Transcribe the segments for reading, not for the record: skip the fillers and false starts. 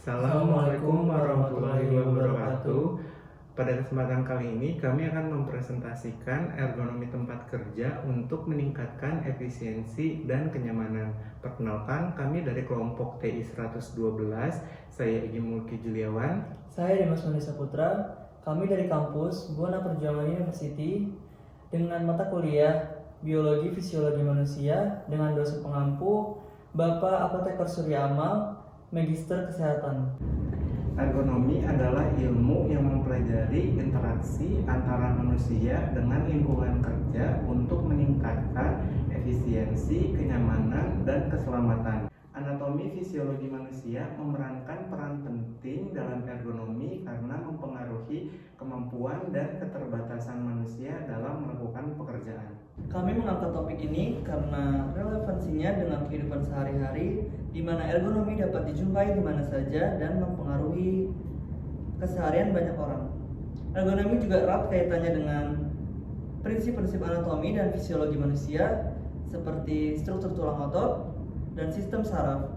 Assalamualaikum warahmatullahi wabarakatuh. Pada kesempatan kali ini kami akan mempresentasikan ergonomi tempat kerja untuk meningkatkan efisiensi dan kenyamanan. Perkenalkan, kami dari kelompok TI 112, saya Egi Mulki Juliawan. Saya Dimas Manisa Putra, kami dari kampus Buana Perjuangan University dengan mata kuliah Biologi Fisiologi Manusia dengan dosen pengampu Bapak Apoteker Surya Amal, Magister Kesehatan. Ergonomi adalah ilmu yang mempelajari interaksi antara manusia dengan lingkungan kerja untuk meningkatkan efisiensi, kenyamanan, dan keselamatan. Anatomi fisiologi manusia memerankan peran penting dalam ergonomi karena mempengaruhi kemampuan dan keterbatasan manusia dalam melakukan pekerjaan. Kami mengangkat topik ini karena relevansinya dengan kehidupan sehari-hari, di mana ergonomi dapat dijumpai di mana saja dan mempengaruhi keseharian banyak orang. Ergonomi juga erat kaitannya dengan prinsip-prinsip anatomi dan fisiologi manusia, seperti struktur tulang otot dan sistem saraf.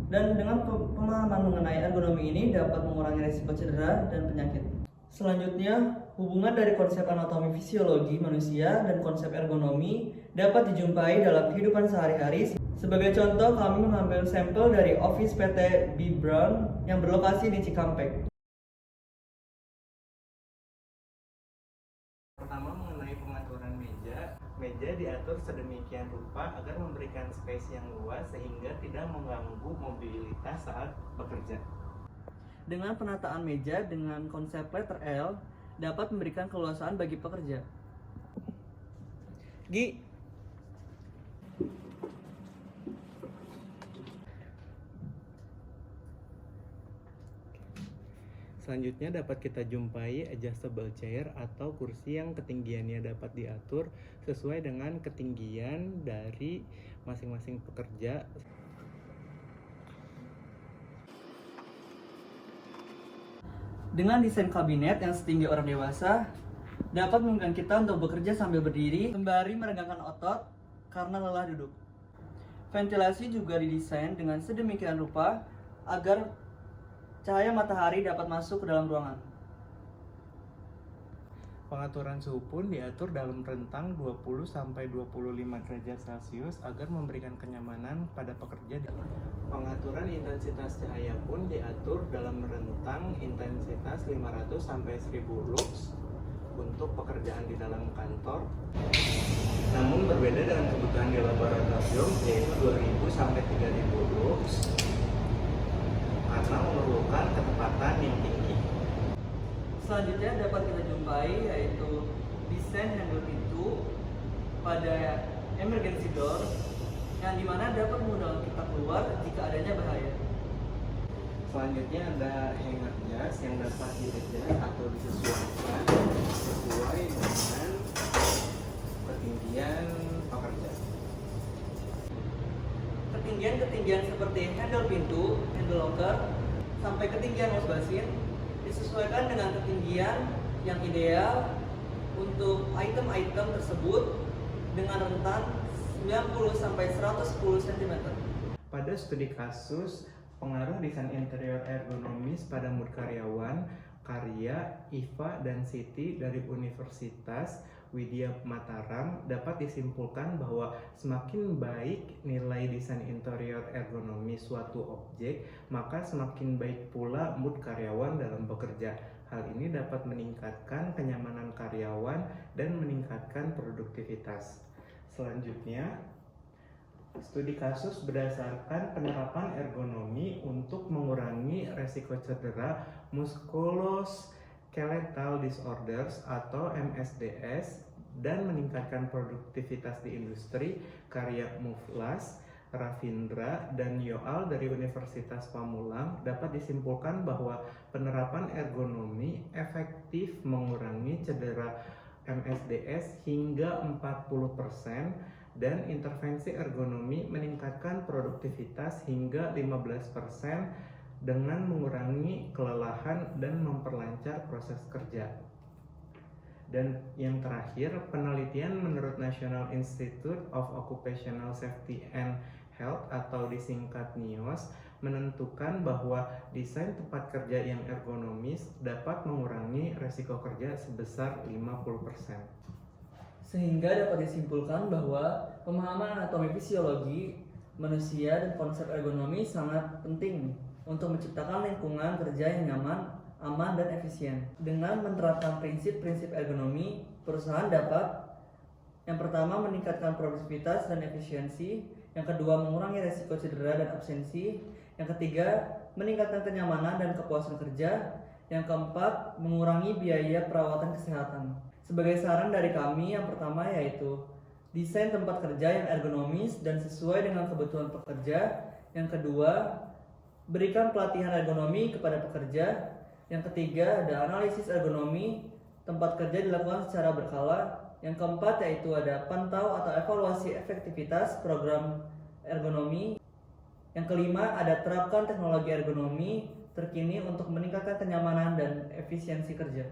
Dan dengan pemahaman mengenai ergonomi ini dapat mengurangi risiko cedera dan penyakit. Selanjutnya, hubungan dari konsep anatomi fisiologi manusia dan konsep ergonomi dapat dijumpai dalam kehidupan sehari-hari. Sebagai contoh, kami mengambil sampel dari office PT B. Brown yang berlokasi di Cikampek. Pertama, mengenai pengaturan meja. Meja diatur sedemikian rupa agar memberikan space yang luas sehingga tidak mengganggu mobilitas saat bekerja. Dengan penataan meja dengan konsep letter L dapat memberikan keluasan bagi pekerja. Selanjutnya dapat kita jumpai adjustable chair atau kursi yang ketinggiannya dapat diatur sesuai dengan ketinggian dari masing-masing pekerja. Dengan desain kabinet yang setinggi orang dewasa, dapat memungkinkan kita untuk bekerja sambil berdiri, sembari meregangkan otot karena lelah duduk. Ventilasi juga didesain dengan sedemikian rupa agar cahaya matahari dapat masuk ke dalam ruangan. Pengaturan suhu pun diatur dalam rentang 20-25 derajat Celcius agar memberikan kenyamanan pada pekerja. Pengaturan intensitas cahaya pun diatur dalam rentang intensitas 500-1000 lux untuk pekerjaan di dalam kantor. Namun berbeda dengan kebutuhan di laboratorium, yaitu 2000-3000 lux karena memerlukan kecepatan yang tinggi. Selanjutnya dapat kita jumpai yaitu desain handle pintu pada emergency door yang dimana dapat memudahkan kita keluar jika adanya bahaya. Selanjutnya ada hanger jas yang dapat di-adjust atau disesuaikan sesuai dengan ketinggian pekerja. Ketinggian seperti handle pintu, handle locker, sampai ketinggian wash basin disesuaikan dengan ketinggian yang ideal untuk item-item tersebut dengan rentan 90-110 cm. Pada studi kasus pengaruh desain interior ergonomis pada mood karyawan, karya Iva dan Siti dari Universitas Widya Mataram dapat disimpulkan bahwa semakin baik nilai desain interior ergonomi suatu objek, maka semakin baik pula mood karyawan dalam bekerja. Hal ini dapat meningkatkan kenyamanan karyawan dan meningkatkan produktivitas. Selanjutnya, studi kasus berdasarkan penerapan ergonomi untuk mengurangi resiko cedera musculoskeletal disorders atau MSDS dan meningkatkan produktivitas di industri, karya Muflas, Ravindra, dan Yoal dari Universitas Pamulang dapat disimpulkan bahwa penerapan ergonomi efektif mengurangi cedera MSDS hingga 40% dan intervensi ergonomi meningkatkan produktivitas hingga 15% dengan mengurangi kelelahan dan memperlancar proses kerja. Dan yang terakhir, penelitian menurut National Institute of Occupational Safety and Health atau disingkat NIOSH menentukan bahwa desain tempat kerja yang ergonomis dapat mengurangi resiko kerja sebesar 50%. Sehingga dapat disimpulkan bahwa pemahaman anatomi fisiologi manusia dan konsep ergonomi sangat penting untuk menciptakan lingkungan kerja yang nyaman, aman, dan efisien. Dengan menerapkan prinsip-prinsip ergonomi, perusahaan dapat yang pertama meningkatkan produktivitas dan efisiensi, yang kedua mengurangi resiko cedera dan absensi, yang ketiga meningkatkan kenyamanan dan kepuasan kerja, yang keempat mengurangi biaya perawatan kesehatan. Sebagai saran dari kami, yang pertama yaitu desain tempat kerja yang ergonomis dan sesuai dengan kebutuhan pekerja. Yang kedua, berikan pelatihan ergonomi kepada pekerja. Yang ketiga, ada analisis ergonomi tempat kerja dilakukan secara berkala. Yang keempat yaitu ada pantau atau evaluasi efektivitas program ergonomi. Yang kelima, ada terapkan teknologi ergonomi terkini untuk meningkatkan kenyamanan dan efisiensi kerja.